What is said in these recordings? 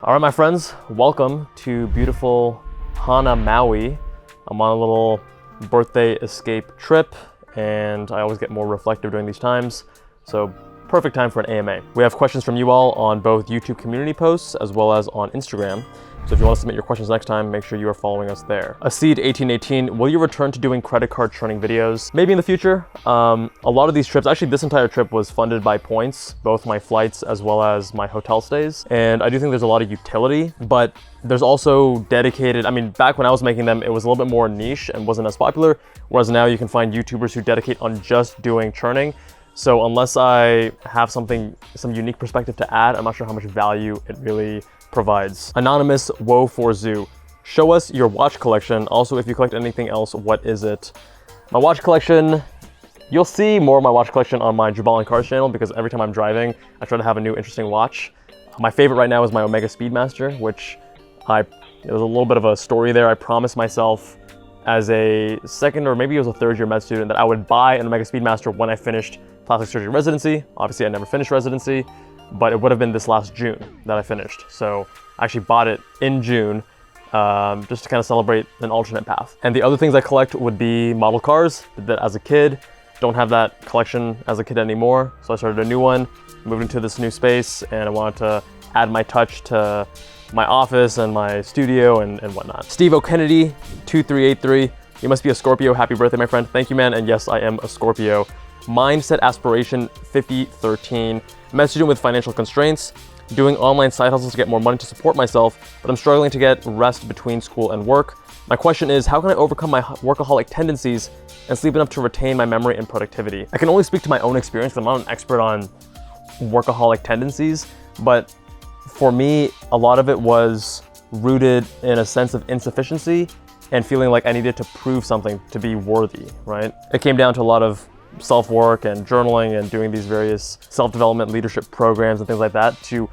All right, my friends, welcome to beautiful Hana, Maui. I'm on a little birthday escape trip, and I always get more reflective during these times, so perfect time for an AMA. We have questions from you all on both YouTube community posts as well as on Instagram. So if you want to submit your questions next time, make sure you are following us there. Aseed1818, will you return to doing credit card churning videos? Maybe in the future. A lot of these trips, actually this entire trip was funded by points, both my flights as well as my hotel stays. And I do think there's a lot of utility, but there's also dedicated, back when I was making them, it was a little bit more niche and wasn't as popular. Whereas now you can find YouTubers who dedicate on just doing churning. So unless I have some unique perspective to add, I'm not sure how much value it really provides. Anonymous Woe for Zoo. Show us your watch collection. Also, if you collect anything else, what is it? My watch collection, you'll see more of my watch collection on my Jubal and Cars channel because every time I'm driving, I try to have a new interesting watch. My favorite right now is my Omega Speedmaster, which there's a little bit of a story there. I promised myself as a second or maybe it was a third year med student that I would buy an Omega Speedmaster when I finished plastic surgery residency. Obviously, I never finished residency, but it would have been this last June that I finished. So I actually bought it in June just to kind of celebrate an alternate path. And the other things I collect would be model cars. Did that as a kid. Don't have that collection as a kid anymore. So I started a new one, moved into this new space, and I wanted to add my touch to my office and my studio and whatnot. Steve O'Kennedy, 2383. You must be a Scorpio. Happy birthday, my friend. Thank you, man. And yes, I am a Scorpio. Mindset Aspiration 5013. Med student with financial constraints, doing online side hustles to get more money to support myself, but I'm struggling to get rest between school and work. My question is, how can I overcome my workaholic tendencies and sleep enough to retain my memory and productivity? I can only speak to my own experience. I'm not an expert on workaholic tendencies, but for me, a lot of it was rooted in a sense of insufficiency and feeling like I needed to prove something to be worthy, right? It came down to a lot of self-work and journaling and doing these various self-development leadership programs and things like that to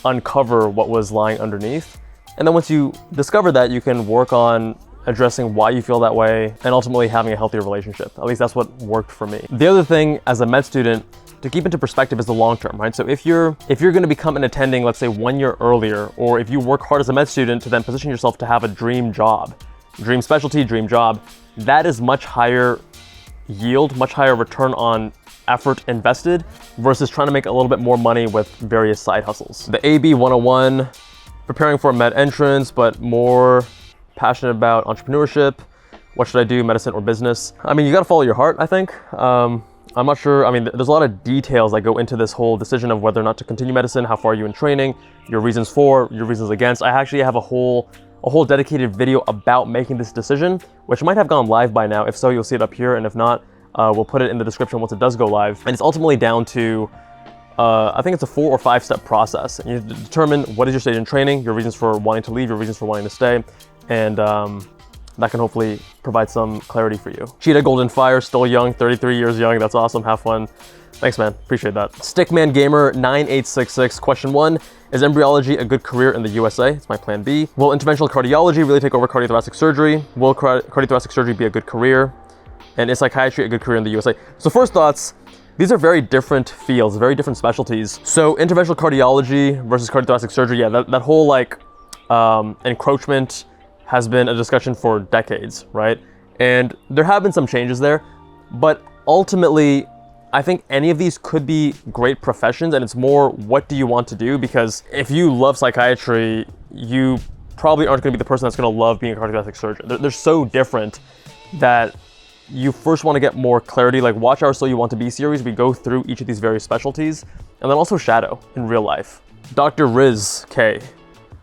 uncover what was lying underneath. And then once you discover that, you can work on addressing why you feel that way and ultimately having a healthier relationship. At least that's what worked for me. The other thing as a med student to keep into perspective is the long term, right? So if you're going to become an attending, let's say 1 year earlier, or if you work hard as a med student to then position yourself to have a dream job, dream specialty, dream job, that is much higher yield, much higher return on effort invested versus trying to make a little bit more money with various side hustles. The AB 101, preparing for a med entrance, but more passionate about entrepreneurship. What should I do, medicine or business? You gotta follow your heart, I think. I'm not sure, there's a lot of details that go into this whole decision of whether or not to continue medicine, how far are you in training, your reasons for, your reasons against. I actually have a whole dedicated video about making this decision, which might have gone live by now. If so, you'll see it up here, and if not, we'll put it in the description once it does go live. And it's ultimately down to, I think it's a 4 or 5 step process. And you have to determine what is your stage in training, your reasons for wanting to leave, your reasons for wanting to stay, and that can hopefully provide some clarity for you. Cheetah Golden Fire, still young, 33 years young. That's awesome. Have fun. Thanks, man. Appreciate that. Stickman Gamer 9866. Question 1. Is embryology a good career in the USA? It's my plan B. Will interventional cardiology really take over cardiothoracic surgery? Will cardiothoracic surgery be a good career? And is psychiatry a good career in the USA? So first thoughts, these are very different fields, very different specialties. So interventional cardiology versus cardiothoracic surgery, yeah, that whole encroachment has been a discussion for decades, right? And there have been some changes there, but ultimately, I think any of these could be great professions, and it's more what do you want to do? Because if you love psychiatry, you probably aren't going to be the person that's going to love being a cardiothoracic surgeon. They're so different that you first want to get more clarity. Like watch our So You Want to Be series, we go through each of these various specialties, and then also shadow in real life. Dr. Riz K.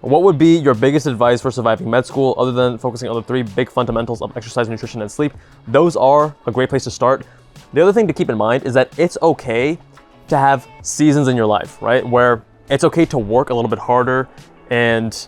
What would be your biggest advice for surviving med school other than focusing on the 3 big fundamentals of exercise, nutrition, and sleep? Those are a great place to start. The other thing to keep in mind is that it's okay to have seasons in your life, right? Where it's okay to work a little bit harder and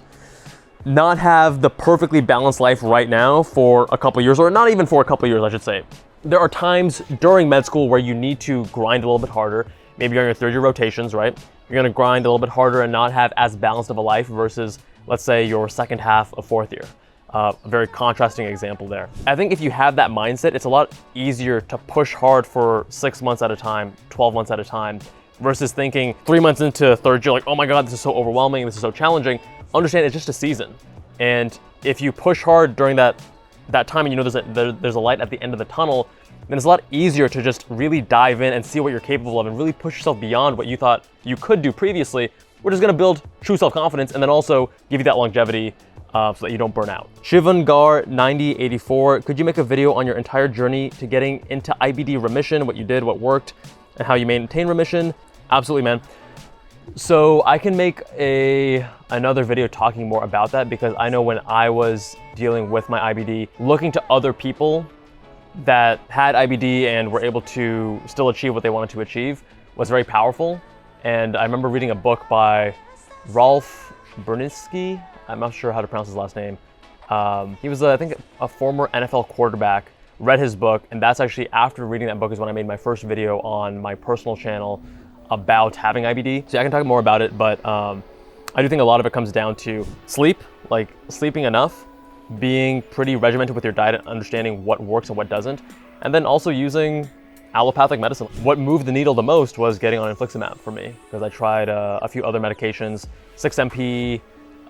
not have the perfectly balanced life right now for a couple years, or not even for a couple years, I should say. There are times during med school where you need to grind a little bit harder. Maybe you're on your 3rd-year rotations, right? You're gonna grind a little bit harder and not have as balanced of a life versus, let's say, your second half of 4th year. A very contrasting example there. I think if you have that mindset, it's a lot easier to push hard for 6 months at a time, 12 months at a time, versus thinking 3 months into third year, like, oh my God, this is so overwhelming, this is so challenging. Understand it's just a season. And if you push hard during that time and you know there's a light at the end of the tunnel, then it's a lot easier to just really dive in and see what you're capable of and really push yourself beyond what you thought you could do previously, which is gonna build true self-confidence and then also give you that longevity so that you don't burn out. Shivangar9084, could you make a video on your entire journey to getting into IBD remission, what you did, what worked, and how you maintain remission? Absolutely, man. So I can make another video talking more about that, because I know when I was dealing with my IBD, looking to other people that had IBD and were able to still achieve what they wanted to achieve was very powerful. And I remember reading a book by Ralph Berninsky. I'm not sure how to pronounce his last name. He was, I think, a former NFL quarterback. Read his book, and that's actually after reading that book is when I made my first video on my personal channel about having IBD. So I can talk more about it, but I do think a lot of it comes down to sleep, like sleeping enough, being pretty regimented with your diet and understanding what works and what doesn't, and then also using allopathic medicine. What moved the needle the most was getting on infliximab for me, because I tried a few other medications, 6-MP,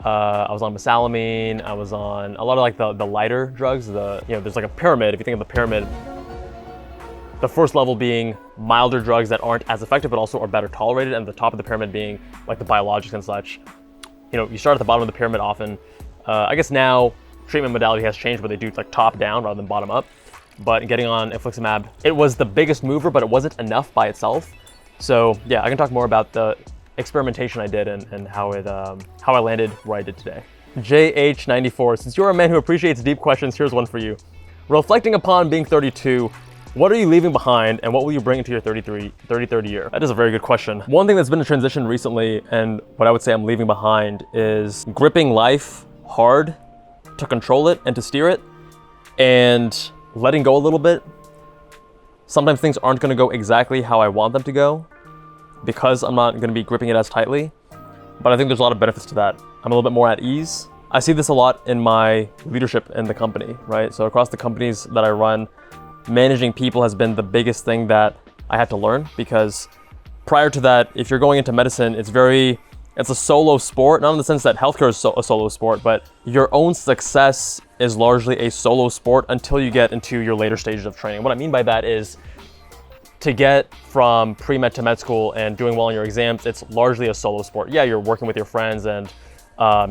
I was on mesalamine, I was on a lot of like the lighter drugs, there's like a pyramid. If you think of the pyramid, the first level being milder drugs that aren't as effective but also are better tolerated, and the top of the pyramid being like the biologics and such. You start at the bottom of the pyramid often. I guess now treatment modality has changed where they do like top down rather than bottom up. But getting on infliximab, it was the biggest mover, but it wasn't enough by itself. So yeah, I can talk more about the experimentation I did and how I landed where I did today. JH94, since you're a man who appreciates deep questions, here's one for you. Reflecting upon being 32, what are you leaving behind and what will you bring into your 33rd year? That is a very good question. One thing that's been a transition recently, and what I would say I'm leaving behind, is gripping life hard to control it and to steer it, and letting go a little bit. Sometimes things aren't gonna go exactly how I want them to go because I'm not gonna be gripping it as tightly, but I think there's a lot of benefits to that. I'm a little bit more at ease. I see this a lot in my leadership in the company, right? So across the companies that I run, managing people has been the biggest thing that I had to learn, because prior to that, if you're going into medicine, it's a solo sport, not in the sense that healthcare is a solo sport, but your own success is largely a solo sport until you get into your later stages of training. What I mean by that is, to get from pre-med to med school and doing well in your exams, it's largely a solo sport. Yeah, you're working with your friends and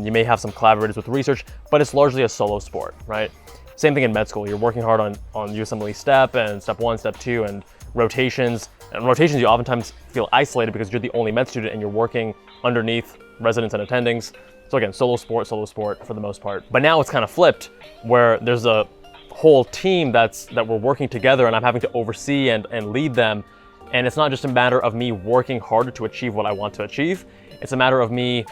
you may have some collaborators with research, but it's largely a solo sport, right? Same thing in med school. You're working hard on USMLE step and step 1, step 2, and rotations. And rotations, you oftentimes feel isolated because you're the only med student and you're working underneath residents and attendings. So again, solo sport for the most part. But now it's kind of flipped, where there's a whole team that we're working together, and I'm having to oversee and lead them. And it's not just a matter of me working harder to achieve what I want to achieve. It's a matter of me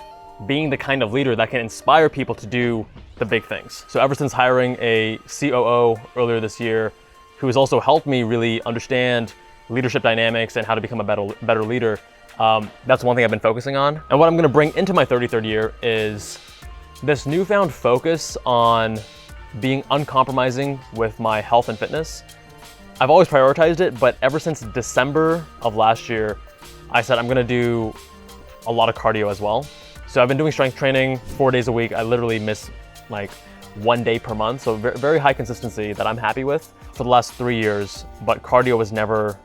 being the kind of leader that can inspire people to do the big things. So ever since hiring a COO earlier this year, who has also helped me really understand leadership dynamics and how to become a better leader, that's one thing I've been focusing on. And what I'm gonna bring into my 33rd year is this newfound focus on being uncompromising with my health and fitness. I've always prioritized it, but ever since December of last year, I said I'm gonna do a lot of cardio as well. So I've been doing strength training 4 days a week. I literally miss like 1 day per month. So very high consistency that I'm happy with for the last 3 years, but cardio was never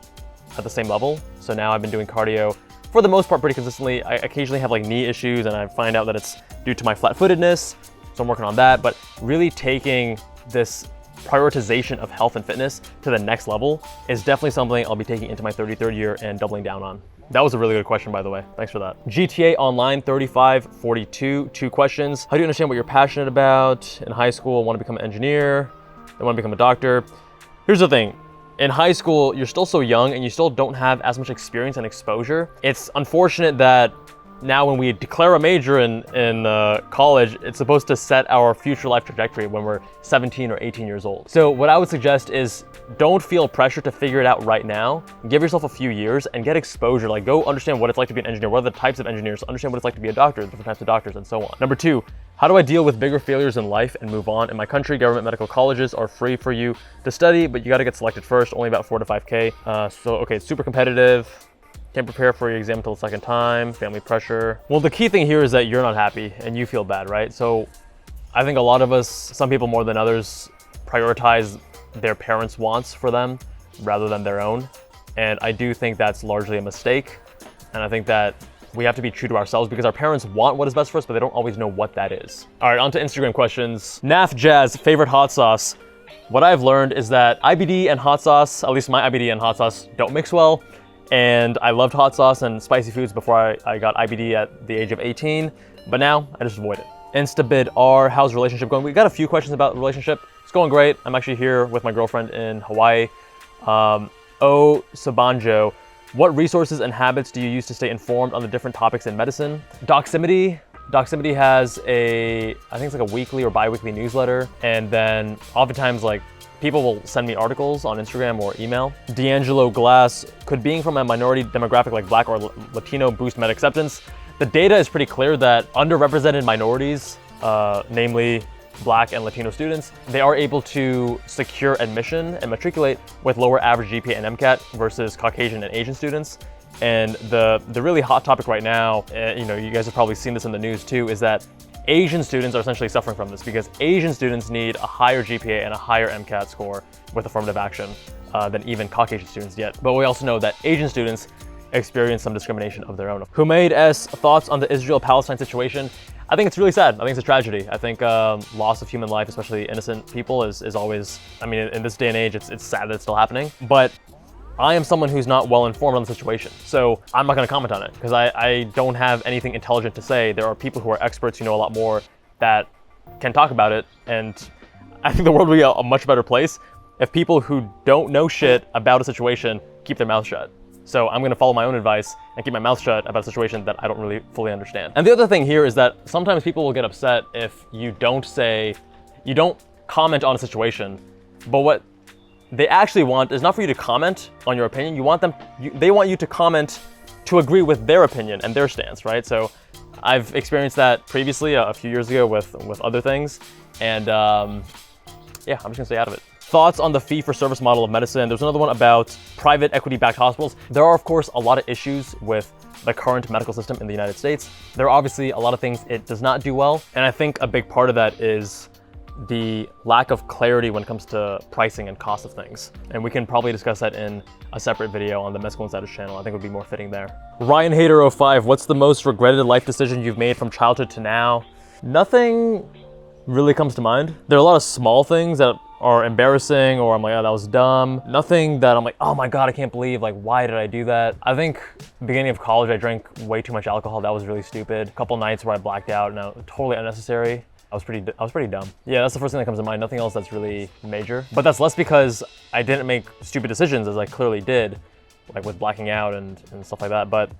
at the same level. So now I've been doing cardio for the most part pretty consistently. I occasionally have like knee issues and I find out that it's due to my flat-footedness. So I'm working on that, but really taking this prioritization of health and fitness to the next level is definitely something I'll be taking into my 33rd year and doubling down on. That was a really good question, by the way. Thanks for that. GTA Online 3542, 2 questions. How do you understand what you're passionate about? In high school, want to become an engineer, then want to become a doctor. Here's the thing. In high school, you're still so young and you still don't have as much experience and exposure. It's unfortunate that now when we declare a major in college, it's supposed to set our future life trajectory when we're 17 or 18 years old. So what I would suggest is don't feel pressure to figure it out right now. Give yourself a few years and get exposure. Like, go understand what it's like to be an engineer, what are the types of engineers, understand what it's like to be a doctor, the different types of doctors, and so on. Number 2, how do I deal with bigger failures in life and move on? In my country, government medical colleges are free for you to study, but you got to get selected first, only about 4 to 5K. So okay, it's super competitive. Can't prepare for your exam until the second time, family pressure. Well, the key thing here is that you're not happy and you feel bad, right? So I think a lot of us, some people more than others, prioritize their parents' wants for them rather than their own. And I do think that's largely a mistake. And I think that we have to be true to ourselves because our parents want what is best for us, but they don't always know what that is. All right, on to Instagram questions. Naf Jazz, favorite hot sauce. What I've learned is that IBD and hot sauce, at least my IBD and hot sauce, don't mix well. And I loved hot sauce and spicy foods before I got IBD at the age of 18, but now I just avoid it. Instabid R, how's relationship going? We got a few questions about the relationship. It's going great. I'm actually here with my girlfriend in Hawaii. O Sabanjo, what resources and habits do you use to stay informed on the different topics in medicine? Doximity. Doximity has I think it's like a weekly or bi-weekly newsletter. And then oftentimes like people will send me articles on Instagram or email. D'Angelo Glass, could being from a minority demographic like Black or Latino boost med acceptance? The data is pretty clear that underrepresented minorities, namely Black and Latino students, they are able to secure admission and matriculate with lower average GPA and MCAT versus Caucasian and Asian students. And the really hot topic right now, you guys have probably seen this in the news too, is that Asian students are essentially suffering from this because Asian students need a higher GPA and a higher MCAT score with affirmative action than even Caucasian students yet. But we also know that Asian students experience some discrimination of their own. Humaid S, thoughts on the Israel-Palestine situation? I think it's really sad. I think it's a tragedy. I think loss of human life, especially innocent people, is always, I mean, in this day and age, it's sad that it's still happening. But I am someone who's not well informed on the situation, so I'm not going to comment on it because I don't have anything intelligent to say. There are people who are experts who know a lot more that can talk about it, and I think the world would be a much better place if people who don't know shit about a situation keep their mouth shut. So I'm going to follow my own advice and keep my mouth shut about a situation that I don't really fully understand. And the other thing here is that sometimes people will get upset if you don't comment on a situation, but what they actually want is not for you to comment on your opinion. They want you to comment to agree with their opinion and their stance, right? So I've experienced that previously a few years ago with other things. And yeah, I'm just gonna stay out of it. Thoughts on the fee-for-service model of medicine? There's another one about private equity-backed hospitals. There are, of course, a lot of issues with the current medical system in the United States. There are obviously a lot of things it does not do well. And I think a big part of that is the lack of clarity when it comes to pricing and cost of things. And we can probably discuss that in a separate video on the Medical Insiders channel. I think it would be more fitting there. Ryan Hater 05, what's the most regretted life decision you've made from childhood to now? Nothing really comes to mind. There are a lot of small things that are embarrassing or I'm like, oh, that was dumb. Nothing that I'm like, oh my God, I can't believe, like, why did I do that? I think beginning of college, I drank way too much alcohol. That was really stupid. A couple nights where I blacked out and totally unnecessary. I was pretty dumb. Yeah, that's the first thing that comes to mind. Nothing else that's really major. But that's less because I didn't make stupid decisions as I clearly did, like with blacking out and stuff like that. But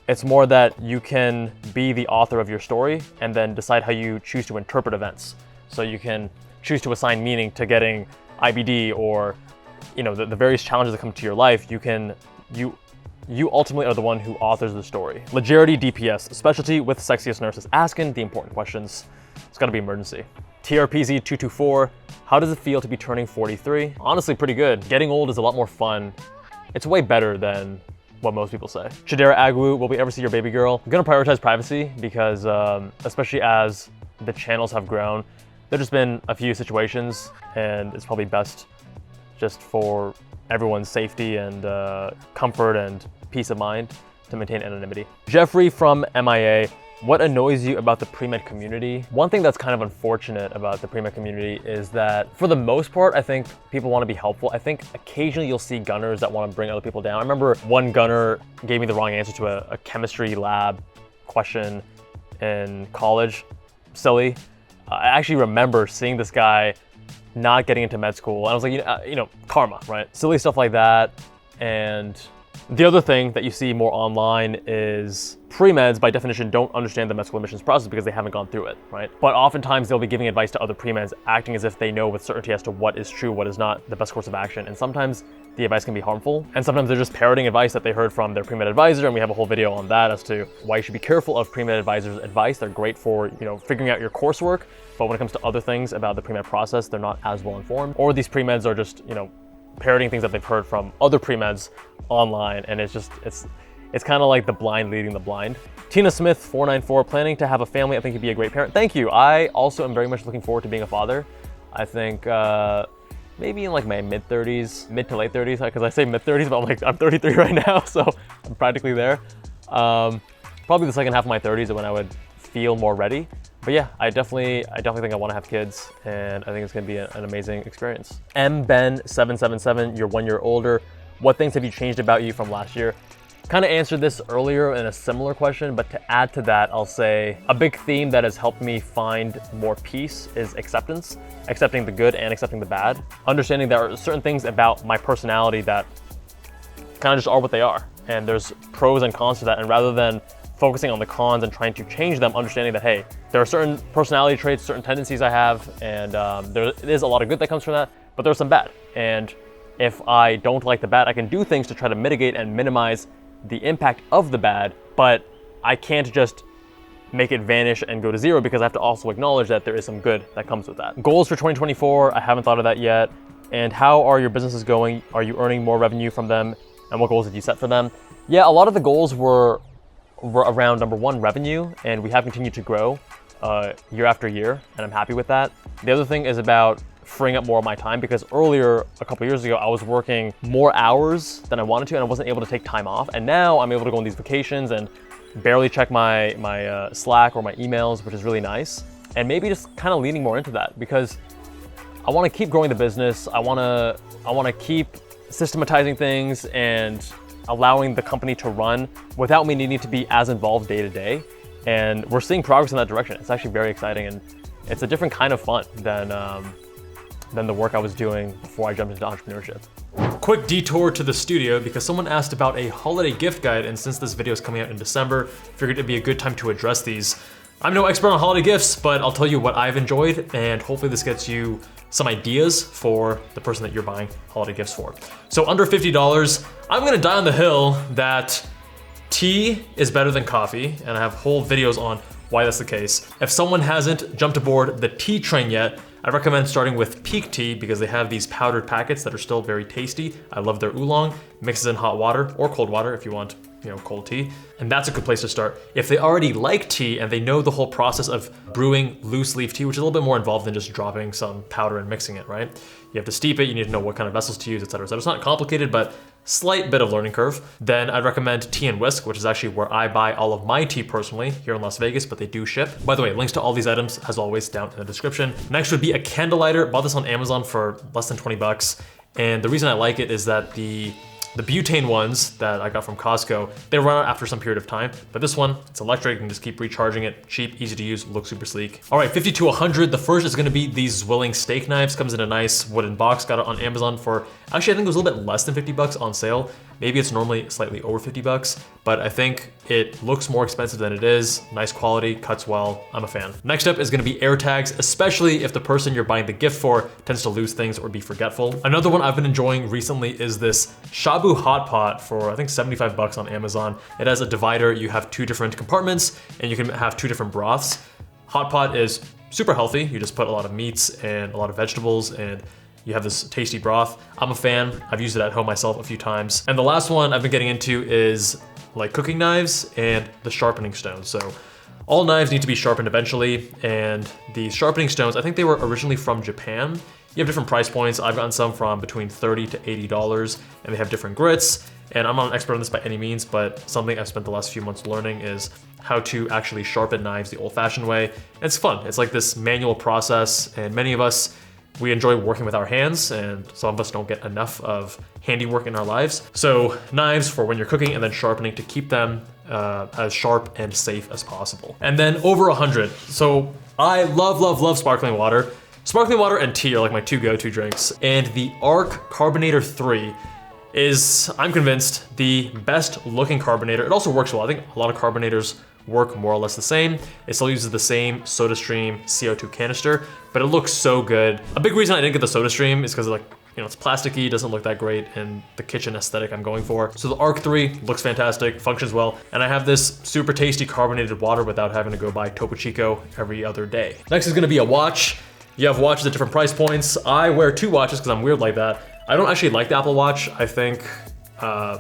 it's more that you can be the author of your story and then decide how you choose to interpret events. So you can choose to assign meaning to getting IBD or, the various challenges that come to your life. You ultimately are the one who authors the story. Legerity DPS, specialty with sexiest nurses, asking the important questions. It's gotta be emergency. TRPZ 224, how does it feel to be turning 43? Honestly, pretty good. Getting old is a lot more fun. It's way better than what most people say. Shadera Agwu, will we ever see your baby girl? I'm gonna prioritize privacy because especially as the channels have grown, there's just been a few situations and it's probably best just for everyone's safety and comfort and peace of mind to maintain anonymity. Jeffrey from MIA, what annoys you about the pre-med community? One thing that's kind of unfortunate about the pre-med community is that for the most part, I think people want to be helpful. I think occasionally you'll see gunners that want to bring other people down. I remember one gunner gave me the wrong answer to a chemistry lab question in college. Silly. I actually remember seeing this guy not getting into med school. And I was like, karma, right? Silly stuff like that. And the other thing that you see more online is pre-meds by definition don't understand the med school admissions process because they haven't gone through it, right? But oftentimes they'll be giving advice to other pre-meds, acting as if they know with certainty as to what is true, what is not the best course of action. And sometimes the advice can be harmful. And sometimes they're just parroting advice that they heard from their pre-med advisor. And we have a whole video on that as to why you should be careful of pre-med advisors' advice. They're great for, figuring out your coursework. But when it comes to other things about the pre-med process, they're not as well informed. Or these pre-meds are just, parroting things that they've heard from other pre-meds online. And it's it's kind of like the blind leading the blind. Tina Smith 494, planning to have a family. I think you'd be a great parent. Thank you. I also am very much looking forward to being a father. I think maybe in like my mid to late 30s, because I say mid 30s, but I'm 33 right now, so I'm practically there. Probably the second half of my 30s when I would feel more ready. But yeah, I definitely think I want to have kids, and I think it's going to be an amazing experience. MBen777, you're 1 year older. What things have you changed about you from last year? Kind of answered this earlier in a similar question, but to add to that, I'll say a big theme that has helped me find more peace is acceptance, accepting the good and accepting the bad. Understanding there are certain things about my personality that kind of just are what they are, and there's pros and cons to that, and rather than focusing on the cons and trying to change them, understanding that, hey, there are certain personality traits, certain tendencies I have, and there is a lot of good that comes from that, but there's some bad. And if I don't like the bad, I can do things to try to mitigate and minimize the impact of the bad, but I can't just make it vanish and go to zero, because I have to also acknowledge that there is some good that comes with that. Goals for 2024, I haven't thought of that yet. And how are your businesses going? Are you earning more revenue from them? And what goals did you set for them? Yeah, a lot of the goals were around, number one, revenue, and we have continued to grow year after year, and I'm happy with that. The other thing is about freeing up more of my time, because earlier, a couple years ago, I was working more hours than I wanted to, and I wasn't able to take time off. And now I'm able to go on these vacations and barely check my Slack or my emails, which is really nice. And maybe just kind of leaning more into that, because I want to keep growing the business. I want to keep systematizing things and allowing the company to run without me needing to be as involved day to day. And we're seeing progress in that direction. It's actually very exciting, and it's a different kind of fun than the work I was doing before I jumped into entrepreneurship. Quick detour to the studio because someone asked about a holiday gift guide, and since this video is coming out in December, figured it'd be a good time to address these. I'm no expert on holiday gifts, but I'll tell you what I've enjoyed, and hopefully this gets you some ideas for the person that you're buying holiday gifts for. So under $50, I'm gonna die on the hill that tea is better than coffee, and I have whole videos on why that's the case. If someone hasn't jumped aboard the tea train yet, I recommend starting with Peak Tea, because they have these powdered packets that are still very tasty. I love their oolong, mixes in hot water or cold water if you want, cold tea. And that's a good place to start. If they already like tea and they know the whole process of brewing loose leaf tea, which is a little bit more involved than just dropping some powder and mixing it, right? You have to steep it, you need to know what kind of vessels to use, etc. So it's not complicated, but slight bit of learning curve. Then I'd recommend Tea and Whisk, which is actually where I buy all of my tea personally here in Las Vegas, but they do ship. By the way, links to all these items, as always, down in the description. Next would be a candle lighter. Bought this on Amazon for less than 20 bucks. And the reason I like it is that the butane ones that I got from Costco, they run out after some period of time, but this one, it's electric, you can just keep recharging it, cheap, easy to use, looks super sleek. All right, 50 to 100, the first is gonna be these Zwilling steak knives, comes in a nice wooden box, got it on Amazon for, actually I think it was a little bit less than 50 bucks on sale. Maybe it's normally slightly over 50 bucks, but I think it looks more expensive than it is. Nice quality, cuts well, I'm a fan. Next up is gonna be air tags, especially if the person you're buying the gift for tends to lose things or be forgetful. Another one I've been enjoying recently is this Shabu Hot Pot for I think 75 bucks on Amazon. It has a divider, you have 2 different compartments and you can have 2 different broths. Hot Pot is super healthy. You just put a lot of meats and a lot of vegetables and you have this tasty broth. I'm a fan. I've used it at home myself a few times. And the last one I've been getting into is like cooking knives and the sharpening stones. So all knives need to be sharpened eventually. And the sharpening stones, I think they were originally from Japan. You have different price points. I've gotten some from between $30 to $80 and they have different grits. And I'm not an expert on this by any means, but something I've spent the last few months learning is how to actually sharpen knives the old-fashioned way. And it's fun. It's like this manual process, and many of us, we enjoy working with our hands, and some of us don't get enough of handiwork in our lives. So knives for when you're cooking, and then sharpening to keep them as sharp and safe as possible. And then over 100. So I love, love, love sparkling water. Sparkling water and tea are like my 2 go-to drinks. And the Arc Carbonator 3 is, I'm convinced, the best looking carbonator. It also works well. I think a lot of carbonators work more or less the same. It still uses the same SodaStream CO2 canister, but it looks so good. A big reason I didn't get the SodaStream is because it's plasticky, doesn't look that great in the kitchen aesthetic I'm going for. So the Arc 3 looks fantastic, functions well, and I have this super tasty carbonated water without having to go buy Topo Chico every other day. Next is gonna be a watch. You have watches at different price points. I wear 2 watches because I'm weird like that. I don't actually like the Apple Watch. I think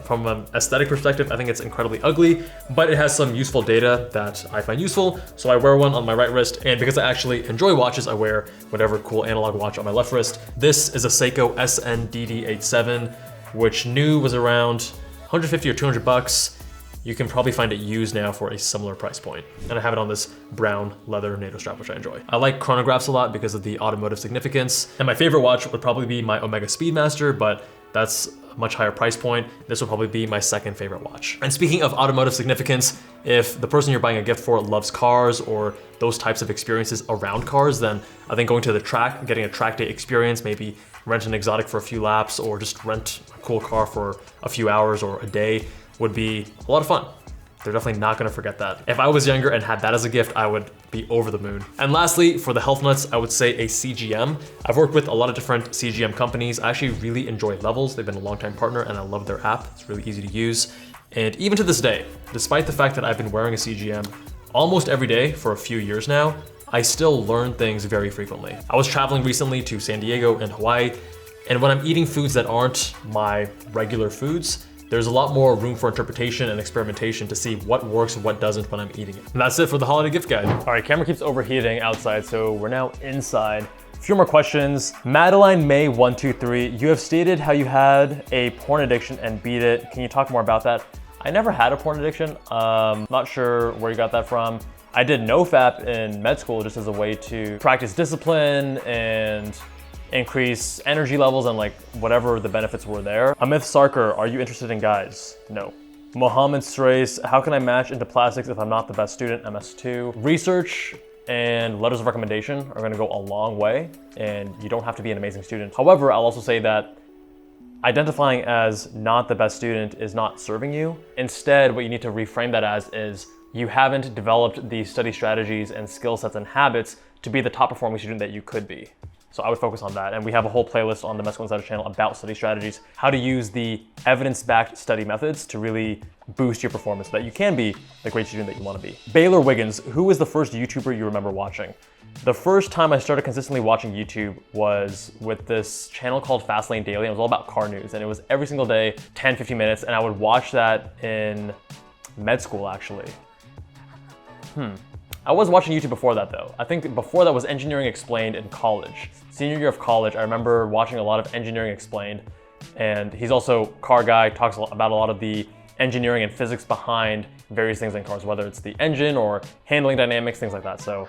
From an aesthetic perspective, I think it's incredibly ugly, but it has some useful data that I find useful. So I wear one on my right wrist, and because I actually enjoy watches, I wear whatever cool analog watch on my left wrist. This is a Seiko SN-DD87, which new was around 150 or 200 bucks. You can probably find it used now for a similar price point. And I have it on this brown leather NATO strap, which I enjoy. I like chronographs a lot because of the automotive significance. And my favorite watch would probably be my Omega Speedmaster, but that's a much higher price point. This will probably be my second favorite watch. And speaking of automotive significance, if the person you're buying a gift for loves cars or those types of experiences around cars, then I think going to the track, getting a track day experience, maybe rent an exotic for a few laps or just rent a cool car for a few hours or a day would be a lot of fun. They're definitely not gonna forget that. If I was younger and had that as a gift, I would be over the moon. And lastly, for the health nuts, I would say a CGM. I've worked with a lot of different CGM companies. I actually really enjoy Levels. They've been a longtime partner and I love their app. It's really easy to use. And even to this day, despite the fact that I've been wearing a CGM almost every day for a few years now, I still learn things very frequently. I was traveling recently to San Diego and Hawaii, and when I'm eating foods that aren't my regular foods, there's a lot more room for interpretation and experimentation to see what works and what doesn't when I'm eating it. And that's it for the holiday gift guide. All right, camera keeps overheating outside, so we're now inside. A few more questions. Madeline May 123, you have stated how you had a porn addiction and beat it. Can you talk more about that? I never had a porn addiction. Not sure where you got that from. I did NoFap in med school just as a way to practice discipline and increase energy levels and like whatever the benefits were there. Amit Sarkar, are you interested in guys? No. Mohammed Strace, how can I match into plastics if I'm not the best student? MS2. Research and letters of recommendation are gonna go a long way, and you don't have to be an amazing student. However, I'll also say that identifying as not the best student is not serving you. Instead, what you need to reframe that as is you haven't developed the study strategies and skill sets and habits to be the top performing student that you could be. So I would focus on that. And we have a whole playlist on the Med School Insider channel about study strategies, how to use the evidence-backed study methods to really boost your performance so that you can be the great student that you want to be. Baylor Wiggins, who was the first YouTuber you remember watching? The first time I started consistently watching YouTube was with this channel called Fastlane Daily. It was all about car news, and it was every single day, 10, 15 minutes, and I would watch that in med school, actually. I was watching YouTube before that though. I think before that was Engineering Explained in college. Senior year of college, I remember watching a lot of Engineering Explained, and he's also car guy, talks about a lot of the engineering and physics behind various things in cars, whether it's the engine or handling dynamics, things like that. So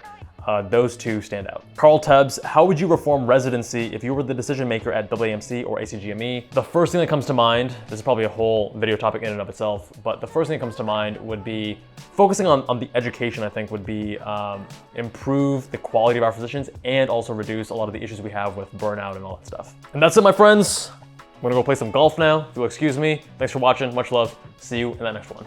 those two stand out. Carl Tebbs, how would you reform residency if you were the decision maker at WAMC or ACGME? The first thing that comes to mind, this is probably a whole video topic in and of itself, but the first thing that comes to mind would be focusing on the education, I think would be improve the quality of our physicians and also reduce a lot of the issues we have with burnout and all that stuff. And that's it, my friends. I'm gonna go play some golf now, if you'll excuse me. Thanks for watching, much love. See you in that next one.